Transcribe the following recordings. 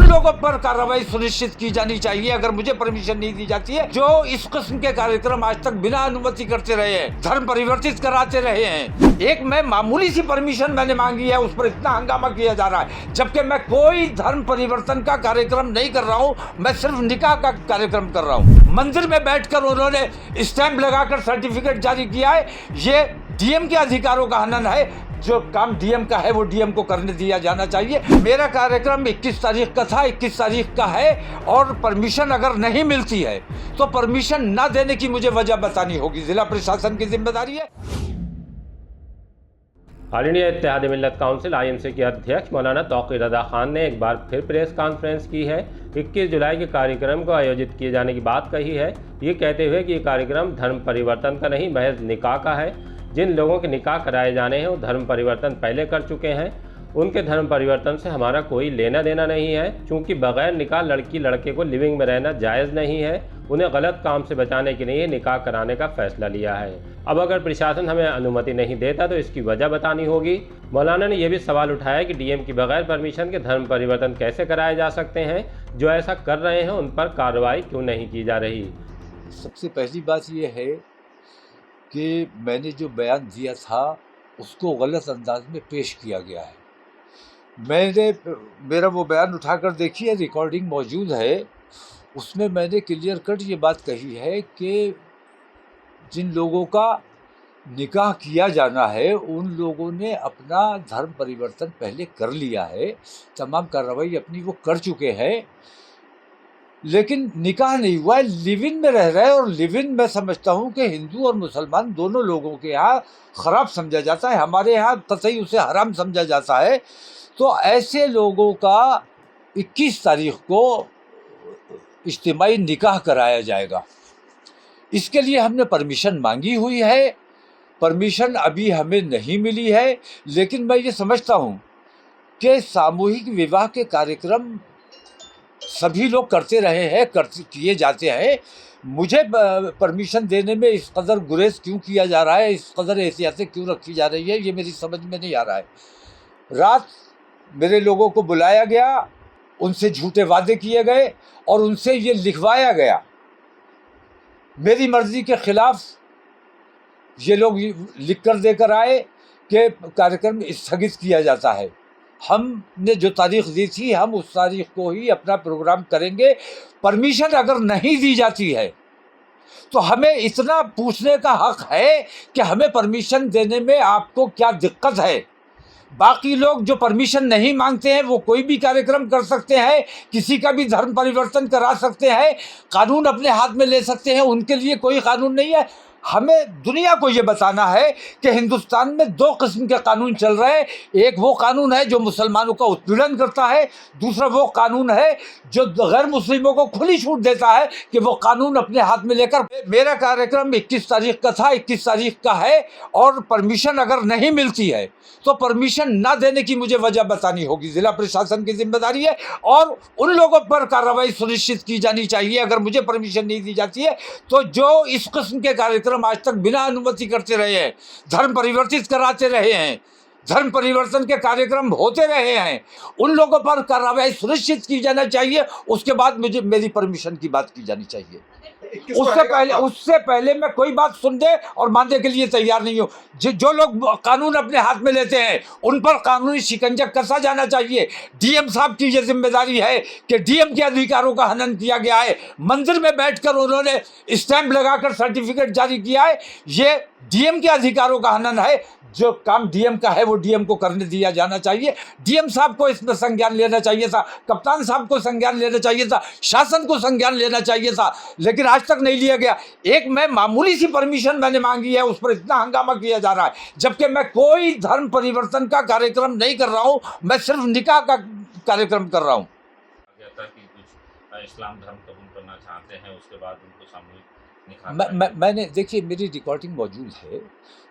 लोगों पर कार्रवाई सुनिश्चित की जानी चाहिए अगर मुझे परमिशन नहीं दी जाती है, जो इस किस्म के कार्यक्रम आज तक बिना अनुमति करते रहे हैं, धर्म परिवर्तित कराते रहे हैं। एक मैं मामूली सी परमिशन मैंने मांगी है, उस पर इतना हंगामा किया जा रहा है, जबकि मैं कोई धर्म परिवर्तन का कार्यक्रम नहीं कर रहा हूँ, मैं सिर्फ निकाह का कार्यक्रम कर रहा हूँ। मंदिर में बैठकर उन्होंने स्टैंप लगाकर सर्टिफिकेट जारी किया है, ये डीएम के अधिकारों का हनन है। जो काम डीएम का है वो डीएम को करने दिया जाना चाहिए। मेरा कार्यक्रम 21 तारीख का था, 21 तारीख का है, और परमिशन अगर नहीं मिलती है तो परमिशन ना देने की मुझे वजह बतानी होगी, जिला प्रशासन की जिम्मेदारी है। ऑल इंडिया इत्तेहाद मिल्लत काउंसिल IMC के अध्यक्ष मौलाना तौक़ीर रज़ा खान ने एक बार फिर प्रेस कॉन्फ्रेंस की है। 21 जुलाई के कार्यक्रम को आयोजित किए जाने की बात कही है, ये कहते हुए कि ये कार्यक्रम धर्म परिवर्तन का नहीं महज निकाह का है। जिन लोगों के निकाह कराए जाने हैं वो धर्म परिवर्तन पहले कर चुके हैं, उनके धर्म परिवर्तन से हमारा कोई लेना देना नहीं है। चूँकि बग़ैर निकाह लड़की लड़के को लिविंग में रहना जायज़ नहीं है, उन्हें गलत काम से बचाने के लिए निकाह कराने का फ़ैसला लिया है। अब अगर प्रशासन हमें अनुमति नहीं देता तो इसकी वजह बतानी होगी। मौलाना ने यह भी सवाल उठाया कि डीएम की बगैर परमिशन के धर्म परिवर्तन कैसे कराए जा सकते हैं, जो ऐसा कर रहे हैं उन पर कार्रवाई क्यों नहीं की जा रही। सबसे पहली बात यह है कि मैंने जो बयान दिया था उसको गलत अंदाज में पेश किया गया है। मेरा वो बयान उठाकर देखिए, रिकॉर्डिंग मौजूद है, उसमें मैंने क्लियर कट ये बात कही है कि जिन लोगों का निकाह किया जाना है उन लोगों ने अपना धर्म परिवर्तन पहले कर लिया है, तमाम कार्रवाई अपनी वो कर चुके हैं, लेकिन निकाह नहीं हुआ है, लिव इन में रह रहे हैं। और लिव इन मैं समझता हूँ कि हिंदू और मुसलमान दोनों लोगों के यहाँ ख़राब समझा जाता है, हमारे यहाँ कतई उसे हराम समझा जाता है। तो ऐसे लोगों का 21 तारीख को इज्तिमाई निकाह कराया जाएगा। इसके लिए हमने परमिशन मांगी हुई है, परमिशन अभी हमें नहीं मिली है, लेकिन मैं ये समझता हूँ कि सामूहिक विवाह के कार्यक्रम सभी लोग करते रहे हैं, किए जाते हैं। मुझे परमिशन देने में इस कदर गुरेज क्यों किया जा रहा है, इस कदर एहतियातें क्यों रखी जा रही है, ये मेरी समझ में नहीं आ रहा है। रात मेरे लोगों को बुलाया गया, उनसे झूठे वादे किए गए और उनसे ये लिखवाया गया, मेरी मर्ज़ी के ख़िलाफ़ ये लोग लिख कर देकर आए कि कार्यक्रम स्थगित किया जाता है। हमने जो तारीख़ दी थी हम उस तारीख़ को ही अपना प्रोग्राम करेंगे। परमिशन अगर नहीं दी जाती है तो हमें इतना पूछने का हक़ है कि हमें परमिशन देने में आपको क्या दिक्कत है। बाकी लोग जो परमिशन नहीं मांगते हैं वो कोई भी कार्यक्रम कर सकते हैं, किसी का भी धर्म परिवर्तन करा सकते हैं, कानून अपने हाथ में ले सकते हैं, उनके लिए कोई कानून नहीं है। हमें दुनिया को ये बताना है कि हिंदुस्तान में 2 किस्म के कानून चल रहे हैं। एक वो कानून है जो मुसलमानों का उत्पीड़न करता है, दूसरा वो कानून है जो गैर मुस्लिमों को खुली छूट देता है कि वो कानून अपने हाथ में लेकर। मेरा कार्यक्रम 21 तारीख का था, 21 तारीख का है, और परमिशन अगर नहीं मिलती है तो परमिशन ना देने की मुझे वजह बतानी होगी, जिला प्रशासन की जिम्मेदारी है। और उन लोगों पर कार्रवाई सुनिश्चित की जानी चाहिए अगर मुझे परमिशन नहीं दी जाती है, तो जो इस किस्म के कार्यक्रम आज तक बिना अनुमति करते रहे हैं, धर्म परिवर्तित कराते रहे हैं, धर्म परिवर्तन के कार्यक्रम होते रहे हैं, उन लोगों पर कार्रवाई सुनिश्चित की जाना चाहिए। उसके बाद मुझे मेरी परमिशन की बात की जानी चाहिए। उससे पहले मैं कोई बात सुनने और मानने के लिए तैयार नहीं हूँ। जो लोग कानून अपने हाथ में लेते हैं उन पर कानूनी शिकंजा कसा जाना चाहिए। डीएम साहब की ये जिम्मेदारी है कि डीएम के अधिकारों का हनन किया गया है। मंदिर में बैठकर उन्होंने स्टैंप लगाकर सर्टिफिकेट जारी किया है, ये डीएम के अधिकारों का हनन है। जो काम डीएम का है वो डीएम को करने दिया जाना चाहिए। डीएम साहब को इसमें संज्ञान लेना चाहिए था, कप्तान साहब को संज्ञान लेना चाहिए था, शासन को संज्ञान लेना चाहिए था, लेकिन आज तक नहीं लिया गया। एक मैं मामूली सी परमिशन मैंने मांगी है, उस पर इतना हंगामा किया जा रहा है, जबकि मैं कोई धर्म परिवर्तन का कार्यक्रम नहीं कर रहा हूँ, मैं सिर्फ निकाह का कार्यक्रम कर रहा हूँ। कुछ इस्लाम धर्म कबूल करना चाहते हैं, उसके बाद उनको सामूहिक निकाह मैंने देखिए, मेरी रिकॉर्डिंग मौजूद है,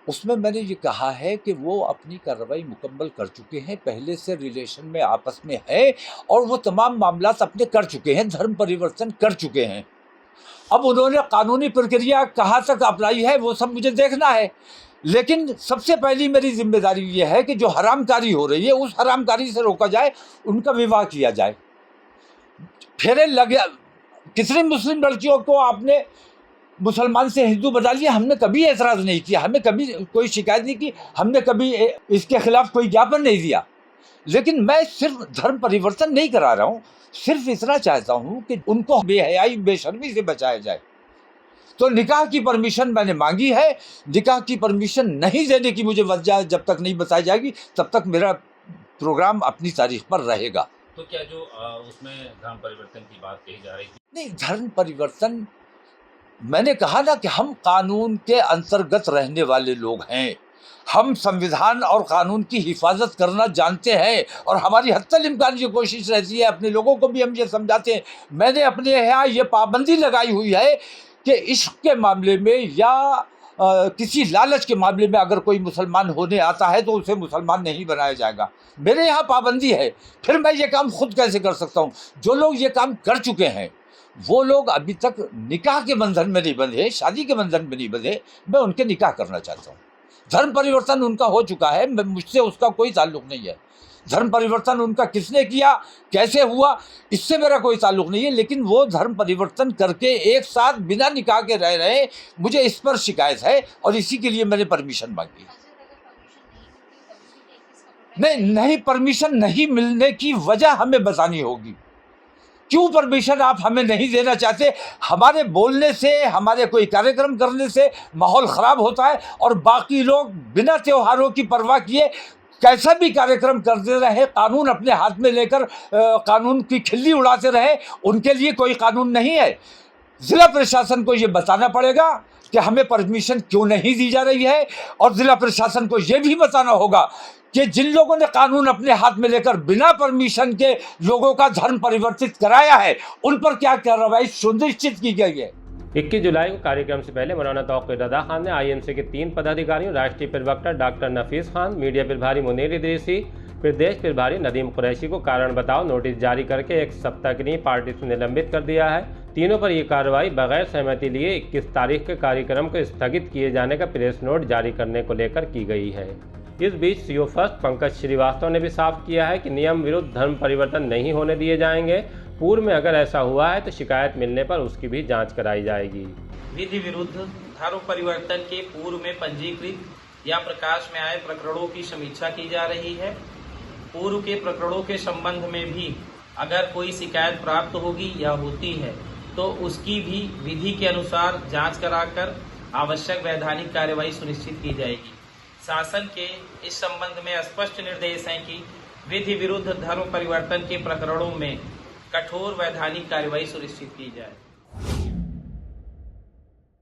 उसमें मैंने ये कहा है कि वो अपनी कार्रवाई मुकम्मल कर चुके हैं, पहले से रिलेशन में आपस में है और वो तमाम मामलात अपने कर चुके हैं, धर्म परिवर्तन कर चुके हैं। अब उन्होंने कानूनी प्रक्रिया कहाँ तक अपनाई है वो सब मुझे देखना है, लेकिन सबसे पहली मेरी जिम्मेदारी ये है कि जो हरामकारी हो रही है उस हरामकारी से रोका जाए, उनका विवाह किया जाए। फेरे लगे। कितनी मुस्लिम लड़कियों को आपने मुसलमान से हिंदू बता लिया, हमने कभी एतराज़ नहीं किया, हमें कभी कोई शिकायत नहीं की, हमने कभी इसके खिलाफ कोई ज्ञापन नहीं दिया। लेकिन मैं सिर्फ धर्म परिवर्तन नहीं करा रहा हूँ, सिर्फ इतना चाहता हूँ कि उनको बेहयाई बेशर्मी से बचाया जाए। तो निकाह की परमिशन मैंने मांगी है, निकाह की परमिशन नहीं देने की मुझे वजह जब तक नहीं बताई जाएगी तब तक मेरा प्रोग्राम अपनी तारीख पर रहेगा। तो क्या जो उसमें धर्म परिवर्तन की बात कही जा रही थी? नहीं, धर्म परिवर्तन, मैंने कहा ना कि हम कानून के अंतर्गत रहने वाले लोग हैं, हम संविधान और कानून की हिफाजत करना जानते हैं और हमारी हत्तल इम्कान ये कोशिश रहती है, अपने लोगों को भी हम ये समझाते हैं। मैंने अपने यहाँ ये पाबंदी लगाई हुई है कि इश्क के मामले में या किसी लालच के मामले में अगर कोई मुसलमान होने आता है तो उसे मुसलमान नहीं बनाया जाएगा। मेरे यहाँ पाबंदी है, फिर मैं ये काम खुद कैसे कर सकता हूँ? जो लोग ये काम कर चुके हैं वो लोग अभी तक निकाह के बंधन में नहीं बंधे, शादी के बंधन में नहीं बंधे, मैं उनके निकाह करना चाहता हूँ। धर्म परिवर्तन उनका हो चुका है, मुझसे उसका कोई ताल्लुक़ नहीं है। धर्म परिवर्तन उनका किसने किया, कैसे हुआ, इससे मेरा कोई ताल्लुक़ नहीं है। लेकिन वो धर्म परिवर्तन करके एक साथ बिना निकाह के रह रहे हैं, मुझे इस पर शिकायत है और इसी के लिए मैंने परमिशन मांगी। नहीं, परमिशन नहीं मिलने की वजह हमें बतानी होगी। क्यों परमिशन आप हमें नहीं देना चाहते? हमारे बोलने से, हमारे कोई कार्यक्रम करने से माहौल ख़राब होता है और बाकी लोग बिना त्योहारों की परवाह किए कैसा भी कार्यक्रम करते रहे, कानून अपने हाथ में लेकर कानून की खिल्ली उड़ाते रहे, उनके लिए कोई कानून नहीं है। ज़िला प्रशासन को ये बताना पड़ेगा कि हमें परमिशन क्यों नहीं दी जा रही है और ज़िला प्रशासन को ये भी बताना होगा कि जिन लोगों ने कानून अपने हाथ में लेकर बिना परमिशन के लोगों का धर्म परिवर्तित कराया है उन पर क्या कार्रवाई सुनिश्चित की गई है। 21 जुलाई को कार्यक्रम से पहले मौलाना तौक़ीर रज़ा खान ने आईएनसी के 3 पदाधिकारियों, राष्ट्रीय प्रवक्ता डॉक्टर नफीस खान, मीडिया प्रभारी मुनीर इदरीसी, प्रदेश प्रभारी नदीम कुरैशी को कारण बताओ नोटिस जारी करके 1 सप्ताह के लिए पार्टी से निलंबित कर दिया है। तीनों पर यह कार्रवाई बगैर सहमति लिए 21 तारीख के कार्यक्रम को स्थगित किए जाने का प्रेस नोट जारी करने को लेकर की गई है। इस बीच सीओ फर्स्ट पंकज श्रीवास्तव ने भी साफ किया है कि नियम विरुद्ध धर्म परिवर्तन नहीं होने दिए जाएंगे। पूर्व में अगर ऐसा हुआ है तो शिकायत मिलने पर उसकी भी जांच कराई जाएगी। विधि विरुद्ध धर्म परिवर्तन के पूर्व में पंजीकृत या प्रकाश में आए प्रकरणों की समीक्षा की जा रही है। पूर्व के प्रकरणों के संबंध में भी अगर कोई शिकायत प्राप्त होगी या होती है तो उसकी भी विधि के अनुसार जांच कराकर आवश्यक वैधानिक कार्यवाही सुनिश्चित की जाएगी। शासन के इस संबंध में स्पष्ट निर्देश हैं कि विधि विरुद्ध धर्म परिवर्तन के प्रकरणों में कठोर वैधानिक कार्यवाही सुनिश्चित की जाए।